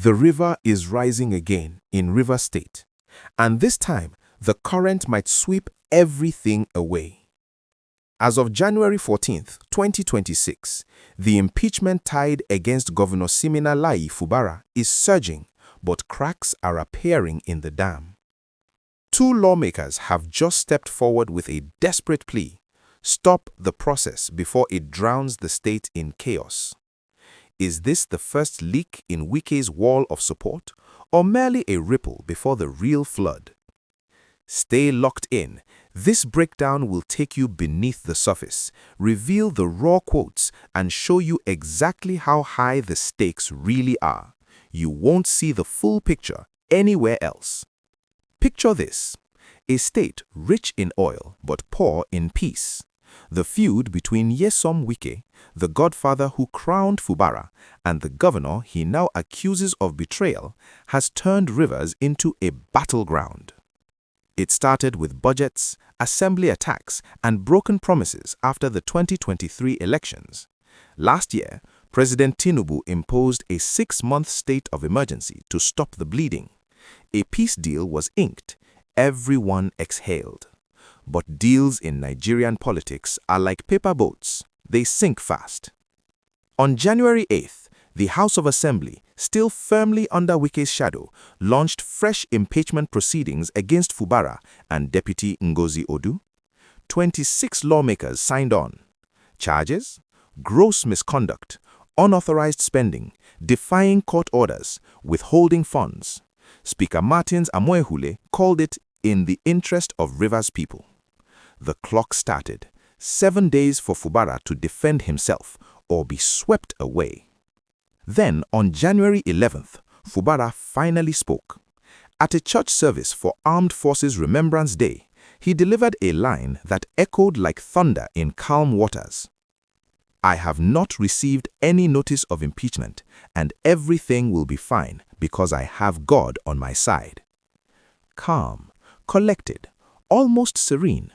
The river is rising again in Rivers State, and this time the current might sweep everything away. As of January 14, 2026, the impeachment tide against Governor Siminalayi Fubara is surging, but cracks are appearing in the dam. Two lawmakers have just stepped forward with a desperate plea: stop the process before it drowns the state in chaos. Is this the first leak in Wike's wall of support, or merely a ripple before the real flood? Stay locked in. This breakdown will take you beneath the surface, reveal the raw quotes, and show you exactly how high the stakes really are. You won't see the full picture anywhere else. Picture this: a state rich in oil but poor in peace. The feud between Nyesom Wike, the godfather who crowned Fubara, and the governor he now accuses of betrayal, has turned Rivers into a battleground. It started with budgets, assembly attacks, and broken promises after the 2023 elections. Last year, President Tinubu imposed a 6-month state of emergency to stop the bleeding. A peace deal was inked. Everyone exhaled. But deals in Nigerian politics are like paper boats. They sink fast. On January 8th, the House of Assembly, still firmly under Wike's shadow, launched fresh impeachment proceedings against Fubara and Deputy Ngozi Odu. 26 lawmakers signed on. Charges: gross misconduct, unauthorized spending, defying court orders, withholding funds. Speaker Martins Amoehule called it in the interest of Rivers people. The clock started. 7 days for Fubara to defend himself or be swept away. Then, on January 11th, Fubara finally spoke. At a church service for Armed Forces Remembrance Day, he delivered a line that echoed like thunder in calm waters. "I have not received any notice of impeachment, and everything will be fine because I have God on my side." Calm, collected, almost serene.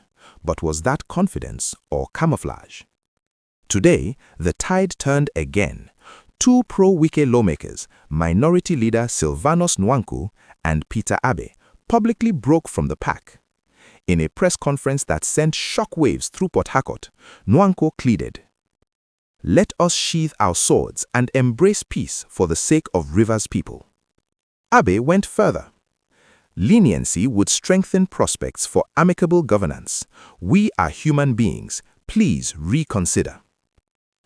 But was that confidence or camouflage? Today, the tide turned again. Two pro-Wike lawmakers, Minority Leader Sylvanus Nwankwo and Peter Abbey, publicly broke from the pack. In a press conference that sent shockwaves through Port Harcourt, Nwankwo pleaded, "Let us sheath our swords and embrace peace for the sake of Rivers people." Abbey went further. "Leniency would strengthen prospects for amicable governance. We are human beings. Please reconsider."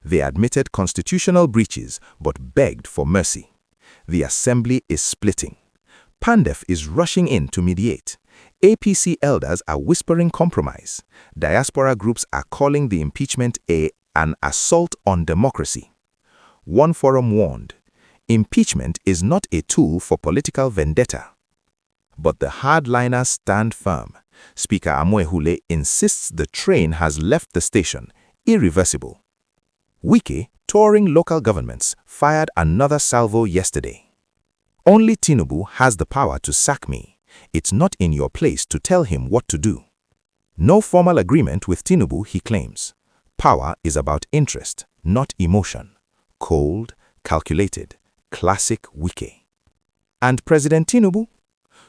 They admitted constitutional breaches but begged for mercy. The assembly is splitting. PANDEF is rushing in to mediate. APC elders are whispering compromise. Diaspora groups are calling the impeachment an assault on democracy. One forum warned, impeachment is not a tool for political vendetta. But the hardliners stand firm. Speaker Amoehule insists the train has left the station, irreversible. Wike, touring local governments, fired another salvo yesterday. "Only Tinubu has the power to sack me. It's not in your place to tell him what to do." No formal agreement with Tinubu, he claims. Power is about interest, not emotion. Cold, calculated, classic Wike. And President Tinubu?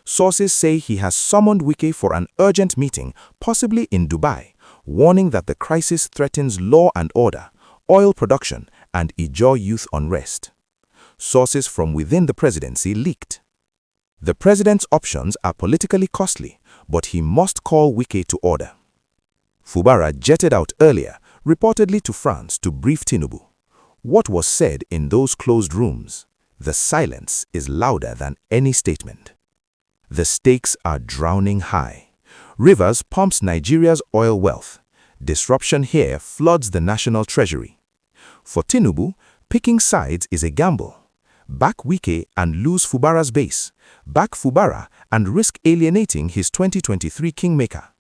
Sources say he has summoned Wike for an urgent meeting, possibly in Dubai, warning that the crisis threatens law and order, oil production, and Ijaw youth unrest. Sources from within the presidency leaked. The president's options are politically costly, but he must call Wike to order. Fubara jetted out earlier, reportedly to France, to brief Tinubu. What was said in those closed rooms? The silence is louder than any statement. The stakes are drowning high. Rivers pumps Nigeria's oil wealth. Disruption here floods the national treasury. For Tinubu, picking sides is a gamble. Back Wike and lose Fubara's base. Back Fubara and risk alienating his 2023 kingmaker.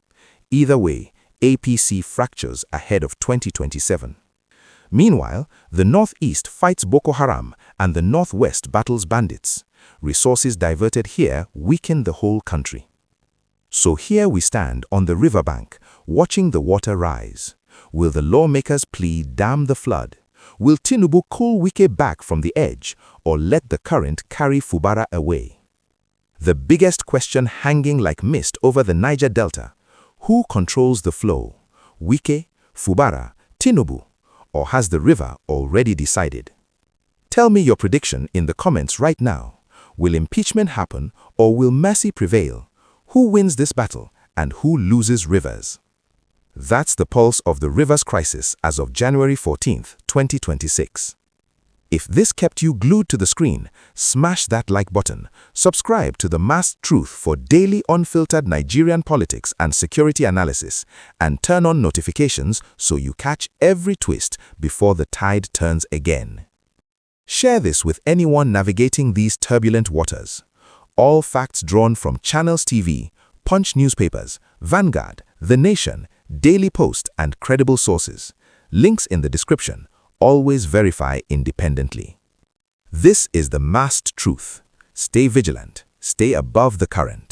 Either way, APC fractures ahead of 2027. Meanwhile, the Northeast fights Boko Haram and the Northwest battles bandits. Resources diverted here weaken the whole country. So here we stand on the riverbank, watching the water rise. Will the lawmakers' plea dam the flood? Will Tinubu pull Wike back from the edge or let the current carry Fubara away? The biggest question hanging like mist over the Niger Delta: who controls the flow? Wike, Fubara, Tinubu? Or has the river already decided? Tell me your prediction in the comments right now. Will impeachment happen or will mercy prevail? Who wins this battle and who loses rivers? That's the pulse of the rivers crisis as of January 14th, 2026. If this kept you glued to the screen, smash that like button, subscribe to The Masked Truth for daily unfiltered Nigerian politics and security analysis, and turn on notifications so you catch every twist before the tide turns again. Share this with anyone navigating these turbulent waters. All facts drawn from Channels TV, Punch newspapers, Vanguard, The Nation, Daily Post, and credible sources. Links in the description. Always verify independently. This is The Masked Truth. Stay vigilant. Stay above the current.